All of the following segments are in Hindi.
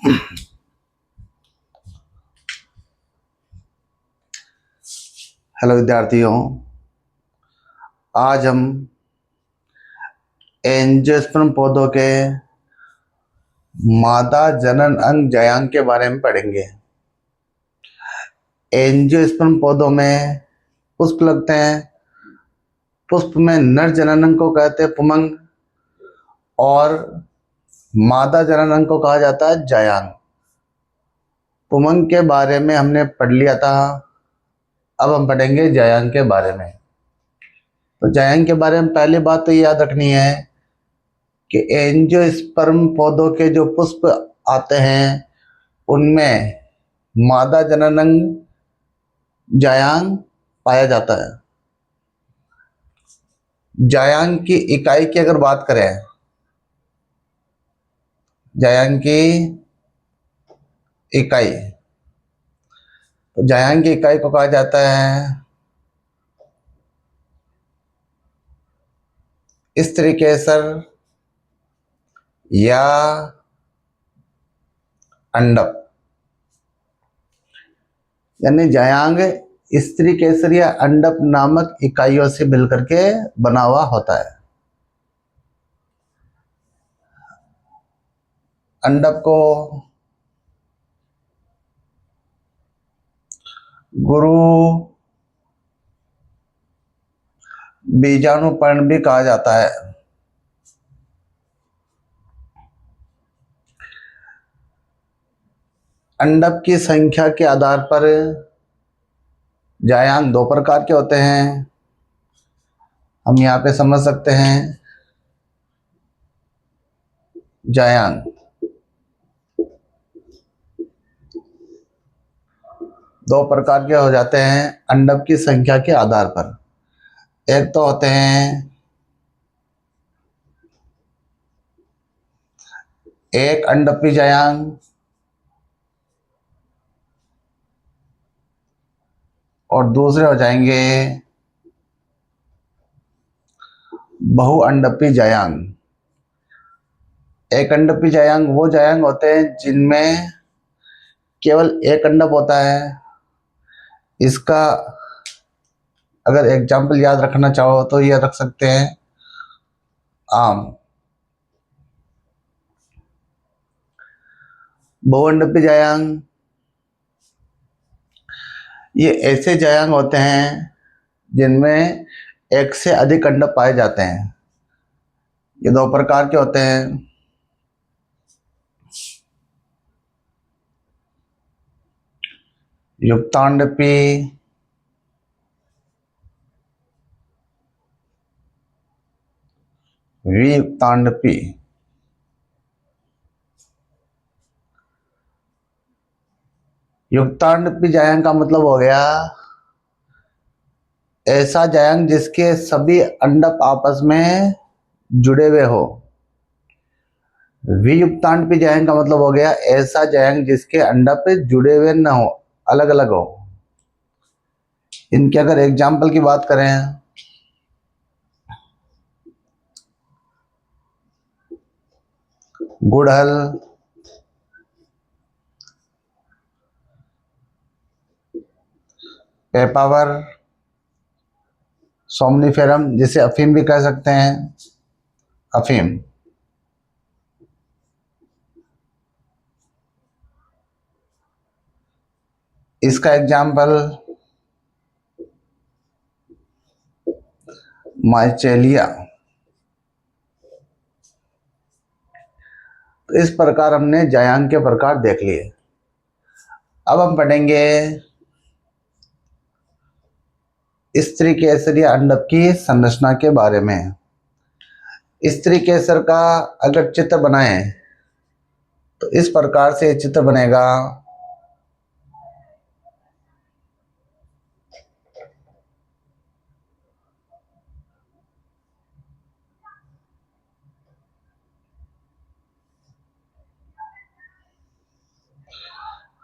हेलो विद्यार्थियों, आज हम एंजियोस्पर्म पौधों के मादा जनन अंग जायांग के बारे में पढ़ेंगे। एंजियोस्पर्म पौधों में पुष्प लगते हैं। पुष्प में नर जनन अंग को कहते हैं पुमंग, और मादा जनन अंग को कहा जाता है जायांग। पुमंग के बारे में हमने पढ़ लिया था, अब हम पढ़ेंगे जायांग के बारे में। तो जायांग के बारे में पहली बात तो ये याद रखनी है कि एंजियोस्पर्म पौधों के जो पुष्प आते हैं उनमें मादा जनन अंग जायांग पाया जाता है। जायांग की इकाई की अगर बात करें, जायांग की इकाई, तो जायांग की इकाई को कहा जाता है स्त्री केसर या अंडप। यानी जायांग स्त्री केसर या अंडप नामक इकाइयों से मिलकर के बना हुआ होता है। अंडप को गुरु बीजाणुपर्ण भी कहा जाता है। अंडप की संख्या के आधार पर जायांग दो प्रकार के होते हैं, हम यहाँ पे समझ सकते हैं। जायांग दो प्रकार के हो जाते हैं अंडप की संख्या के आधार पर। एक तो होते हैं एक अंडपी जायांग और दूसरे हो जाएंगे बहुअंडपी जायांग। एक अंडपी जायांग वो जायांग होते हैं जिनमें केवल एक अंडप होता है। इसका अगर एग्जाम्पल याद रखना चाहो तो ये रख सकते हैं आम। बहुअंडपी जायांग ये ऐसे जायांग होते हैं जिनमें एक से अधिक अंडप पाए जाते हैं। ये दो प्रकार के होते हैं। युक्तांडपी वियुक्तांडपी। युक्तांडपी जायांग का मतलब हो गया ऐसा जायांग जिसके सभी अंडप आपस में जुड़े हुए हो। वियुक्तांडपी जायांग का मतलब हो गया ऐसा जायांग जिसके अंडप जुड़े हुए न हो, अलग अलग हो। इनके अगर एग्जाम्पल की बात करें, गुड़हल, पेपावर, सोमनीफेरम जिसे अफीम भी कह सकते हैं, अफीम। इसका एग्जाम्पल माइचेलिया। तो इस प्रकार हमने जायांग के प्रकार देख लिए। अब हम पढ़ेंगे स्त्री केसर या अंडप की संरचना के बारे में। स्त्री केसर का अगर चित्र बनाएं तो इस प्रकार से चित्र बनेगा।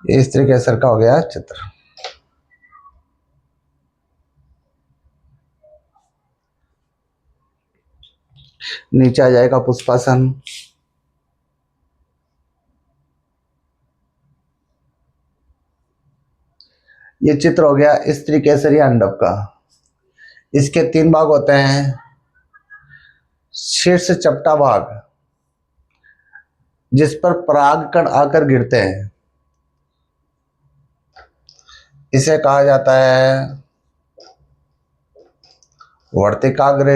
ये स्त्री केसर का हो गया चित्र। नीचे आ जाएगा पुष्पासन, ये चित्र हो गया स्त्री केसरी अंडक का। इसके 3 भाग होते हैं। शीर्ष चपटा भाग जिस पर परागकण आकर गिरते हैं, इसे कहा जाता है वर्तिकाग्र।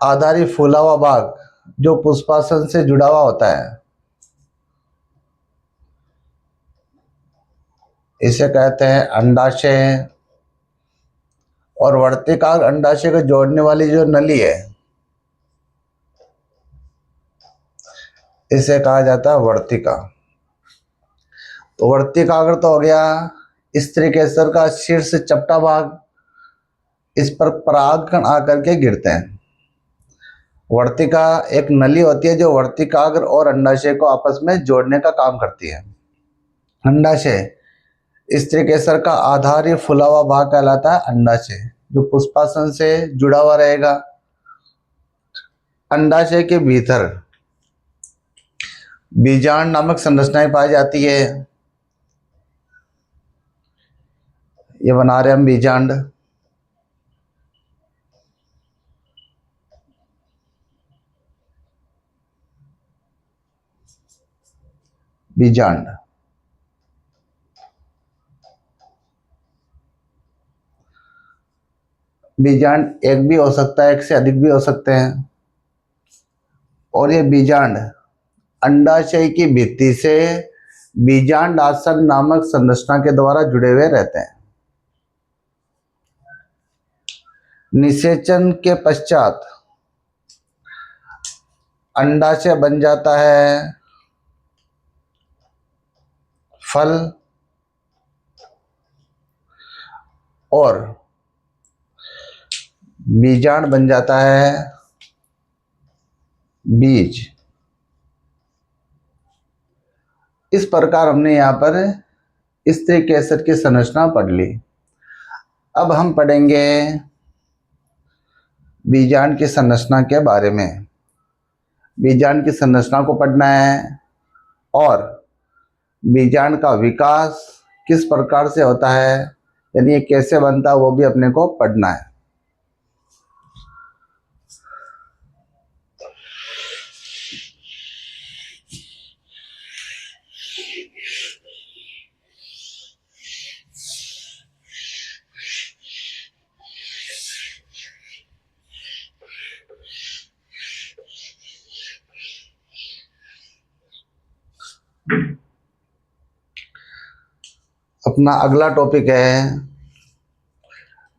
आधारी फूला हुआ भाग जो पुष्पासन से जुड़ा हुआ होता है, इसे कहते हैं अंडाशय। और वर्तिकाग्र अंडाशय को जोड़ने वाली जो नली है, इसे कहा जाता है वर्तिका। तो वर्तिकाग्र तो हो गया स्त्री केसर का शीर्ष चपटा भाग, इस पर परागकण आकर के गिरते हैं। वर्तिका एक नली होती है जो वर्तिकाग्र और अंडाशय को आपस में जोड़ने का काम करती है। अंडाशय स्त्री केसर का आधारी फुला हुआ भाग कहलाता है अंडाशय, जो पुष्पासन से जुड़ा हुआ रहेगा। अंडाशय के भीतर बीजांड नामक संरचनाएं पाई जाती है। ये बना रहे हम बीजांड। बीजांड बीजांड एक भी हो सकता है, एक से अधिक भी हो सकते हैं। और ये बीजांड अंडाशय की भित्ति से बीजांड आसन नामक संरचना के द्वारा जुड़े हुए रहते हैं। निषेचन के पश्चात अंडाशय बन जाता है फल, और बीजांड बन जाता है बीज। इस प्रकार हमने यहाँ पर स्त्री केसर की संरचना पढ़ ली। अब हम पढ़ेंगे बीजांड की संरचना के बारे में। बीजांड की संरचना को पढ़ना है और बीजांड का विकास किस प्रकार से होता है, यानी ये कैसे बनता है, वो भी अपने को पढ़ना है। अपना अगला टॉपिक है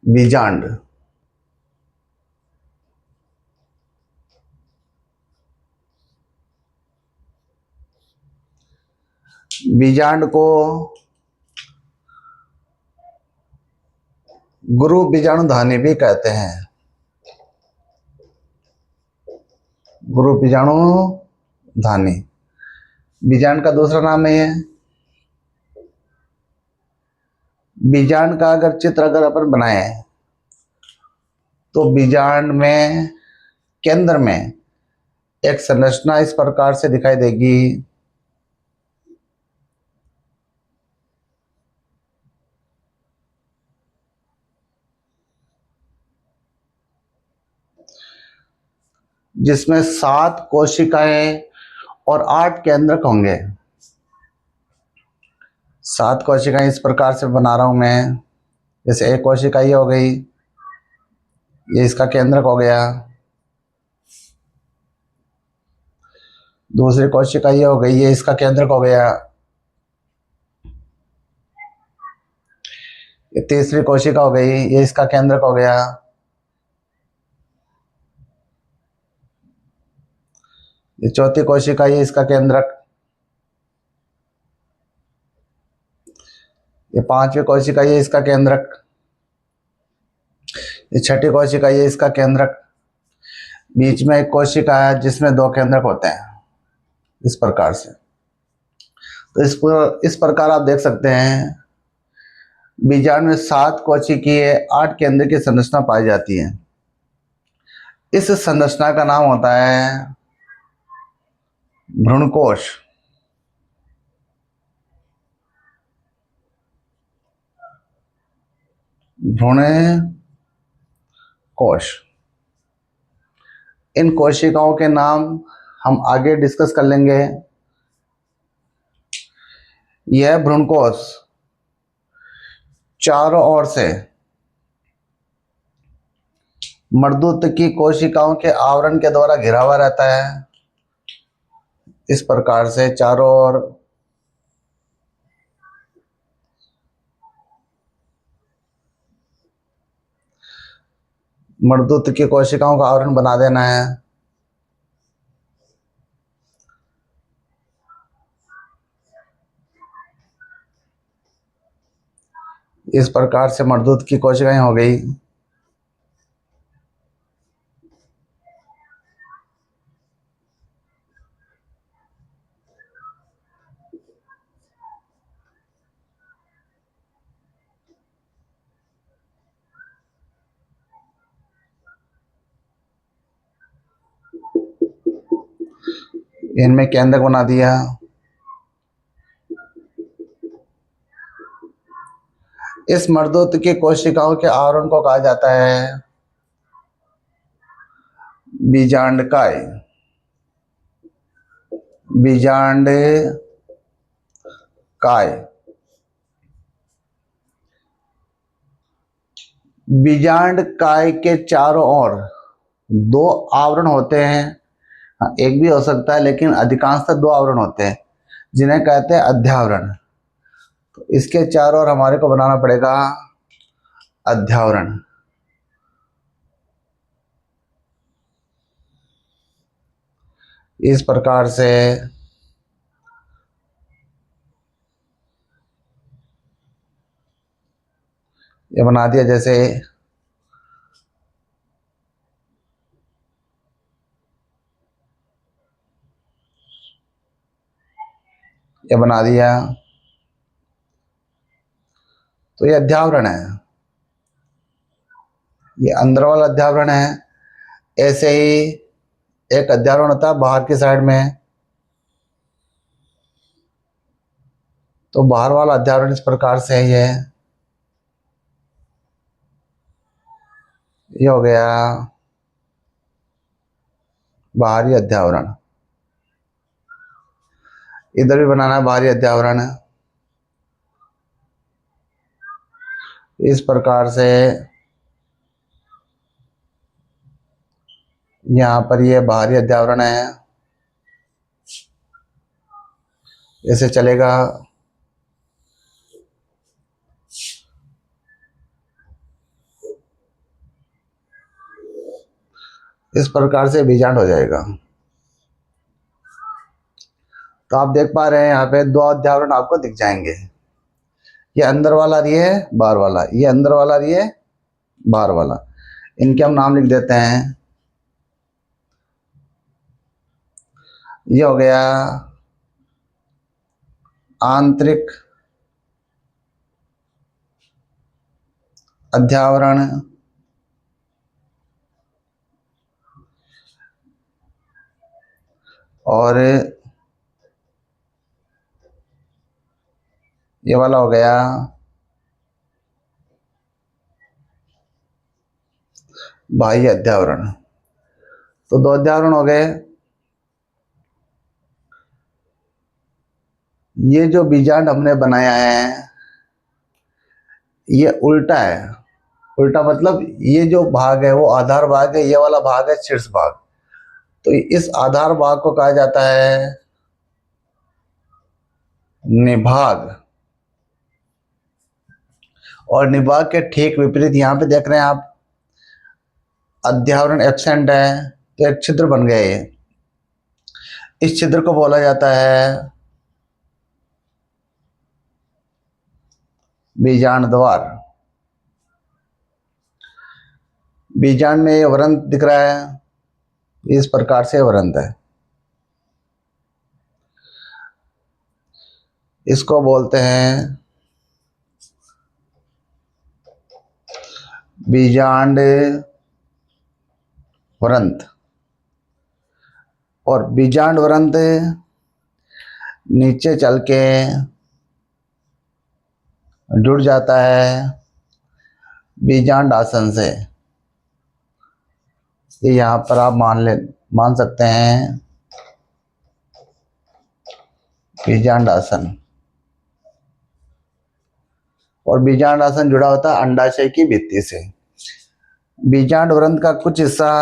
बीजांड। बीजांड को गुरु बीजाणुधानी भी कहते हैं। गुरु बीजाणुधानी बीजांड का दूसरा नाम है। बीजांड का अगर चित्र अगर अपन बनाए तो बीजांड में केंद्र में एक संरचना इस प्रकार से दिखाई देगी। जिसमें 7 कोशिकाएं और 8 केंद्रक होंगे। 7 कोशिकाएं इस प्रकार से बना रहा हूं मैं। जैसे एक कोशिका ये हो गई, ये इसका केंद्रक हो गया। दूसरी कोशिका ये हो गई, ये इसका केंद्रक हो गया। ये तीसरी कोशिका हो गई, ये इसका केंद्रक हो गया। ये चौथी कोशिका, ये इसका केंद्रक। ये 5वीं कोशिका, ये इसका केंद्रक। ये 6ठी कोशिका, ये इसका केंद्रक। बीच में एक कोशिका है जिसमें 2 केंद्रक होते हैं, इस प्रकार से। तो इस प्रकार आप देख सकते हैं बीजांड में 7 कोशिकीय 8 केंद्र की संरचना पाई जाती है। इस संरचना का नाम होता है भ्रूणकोश। भ्रूण कोश। इन कोशिकाओं के नाम हम आगे डिस्कस कर लेंगे। यह भ्रूणकोश चारों ओर से मर्दूत की कोशिकाओं के आवरण के द्वारा घिरा हुआ रहता है। इस प्रकार से चारों ओर मर्दूत की कोशिकाओं का आवरण बना देना है। इस प्रकार से मर्दूत की कोशिकाएं हो गई। इनमें केंद्रक बना दिया। इस मर्दूत की कोशिकाओं के आवरण को कहा जाता है बीजांडकाय। बीजांडकाय। बीजांडकाय के चारों ओर दो आवरण होते हैं। हाँ, एक भी हो सकता है लेकिन अधिकांशतः दो आवरण होते हैं जिन्हें कहते हैं अध्यावरण। तो इसके चारों ओर हमारे को बनाना पड़ेगा अध्यावरण। इस प्रकार से ये बना दिया। जैसे ये बना दिया तो ये अध्यावरण है। ये अंदर वाला अध्यावरण है। ऐसे ही एक अध्यावरण होता है बाहर की साइड में। तो बाहर वाला अध्यावरण इस प्रकार से है। ये हो गया बाहरी अध्यावरण। इधर भी बनाना है बाहरी अध्यावरण। इस प्रकार से यहाँ पर ये बाहरी अध्यावरण है। ऐसे चलेगा। इस प्रकार से बीजांड हो जाएगा। तो आप देख पा रहे हैं यहाँ पे दो अध्यावरण आपको दिख जाएंगे। ये अंदर वाला रही है, बाहर वाला। ये अंदर वाला रही है, बाहर वाला। इनके हम नाम लिख देते हैं। ये हो गया आंतरिक अध्यावरण। और ये वाला हो गया बाह्य अध्यावरण। तो दो अध्यावरण हो गए। ये जो बीजांड हमने बनाया है ये उल्टा है। उल्टा मतलब ये जो भाग है वो आधार भाग है, ये वाला भाग है शीर्ष भाग। तो इस आधार भाग को कहा जाता है निभाग। और निभाग के ठीक विपरीत यहाँ पे देख रहे हैं आप अध्यावरण एब्सेंट है तो एक छिद्र बन गया। ये इस छिद्र को बोला जाता है बीजांड द्वार। बीजांड में ये वृंत दिख रहा है। इस प्रकार से वृंत है। इसको बोलते हैं बीजांड वृंत। और बीजांड वृंत नीचे चल के जुड़ जाता है बीजांड आसन से। ये यहाँ पर आप मान सकते हैं बीजांड आसन। और बीजांड आसन जुड़ा होता है अंडाशय की भित्ति से। बीजांड व्रंत का कुछ हिस्सा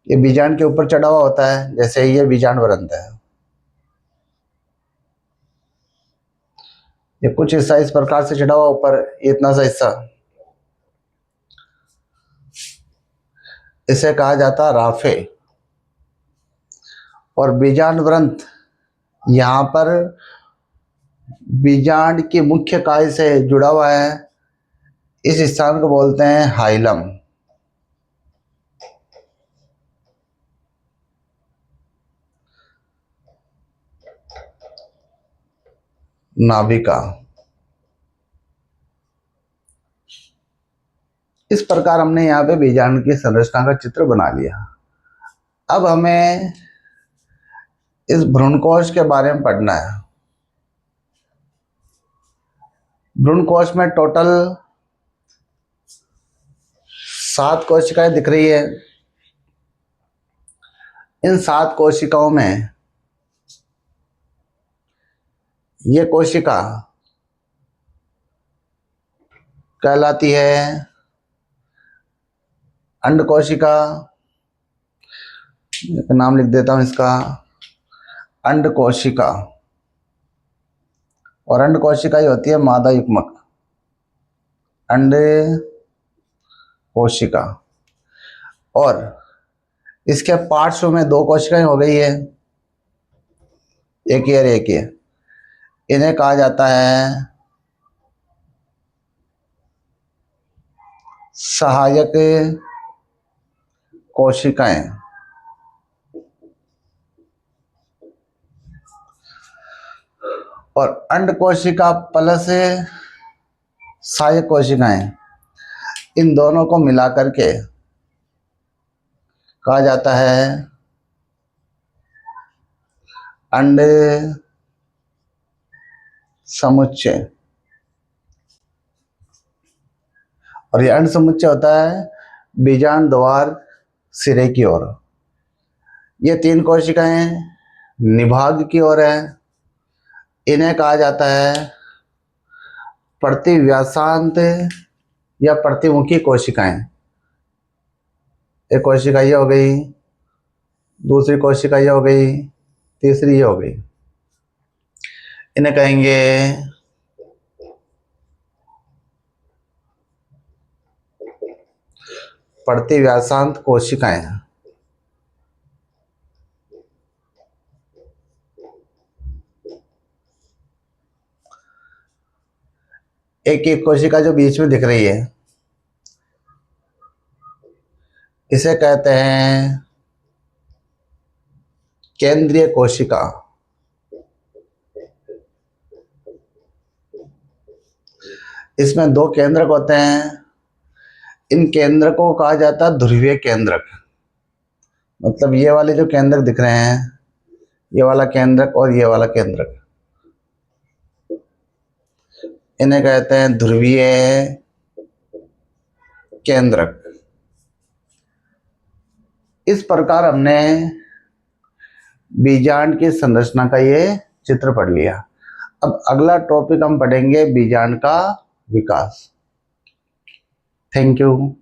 ये बीजांड के ऊपर चढ़ा हुआ होता है, जैसे ये बीजांड व्रंत है। ये कुछ हिस्सा इस प्रकार से चढ़ा हुआ ऊपर, इतना सा हिस्सा, इसे कहा जाता है राफे। और बीजांड व्रंत यहाँ पर बीजांड की मुख्य काय से जुड़ा हुआ है। इस स्थान को बोलते हैं हाइलम। नाभिका। इस प्रकार हमने यहाँ पे बीजांड की संरचना का चित्र बना लिया। अब हमें इस भ्रूणकोश के बारे में पढ़ना है। भ्रूणकोश में टोटल 7 कोशिकाएं दिख रही है। इन 7 कोशिकाओं में ये कोशिका कहलाती है अंड कोशिका। नाम लिख देता हूं इसका, अंड कोशिका। और अंड कोशिका ही होती है मादा युग्मक, अंड कोशिका। और इसके पार्श्व में 2 कोशिकाएं हो गई है, एक ही और एक ही। इन्हें कहा जाता है सहायक कोशिकाएं। और अंड कोशिका प्लस सहायक कोशिकाएं, इन दोनों को मिला करके कहा जाता है अंड समुच्चय। और ये अंड समुच्चय होता है बीजांड द्वार सिरे की ओर। ये 3 कोशिकाएं निभाग की ओर है। इन्हें कहा जाता है प्रतिव्यासांत या प्रतिमुखी कोशिकाएं। एक कोशिका ये हो गई, दूसरी कोशिका ये हो गई, तीसरी ये हो गई। इन्हें कहेंगे प्रतिव्यासांत कोशिकाएं। एक एक कोशिका जो बीच में दिख रही है, इसे कहते हैं केंद्रीय कोशिका। इसमें 2 केंद्रक होते हैं। इन केंद्रकों को कहा जाता है ध्रुवीय केंद्रक। मतलब ये वाले जो केंद्रक दिख रहे हैं, ये वाला केंद्रक और ये वाला केंद्रक, इन्हें कहते हैं ध्रुवीय केंद्रक। इस प्रकार हमने बीजांड की संरचना का ये चित्र पढ़ लिया। अब अगला टॉपिक हम पढ़ेंगे बीजांड का विकास। Thank you.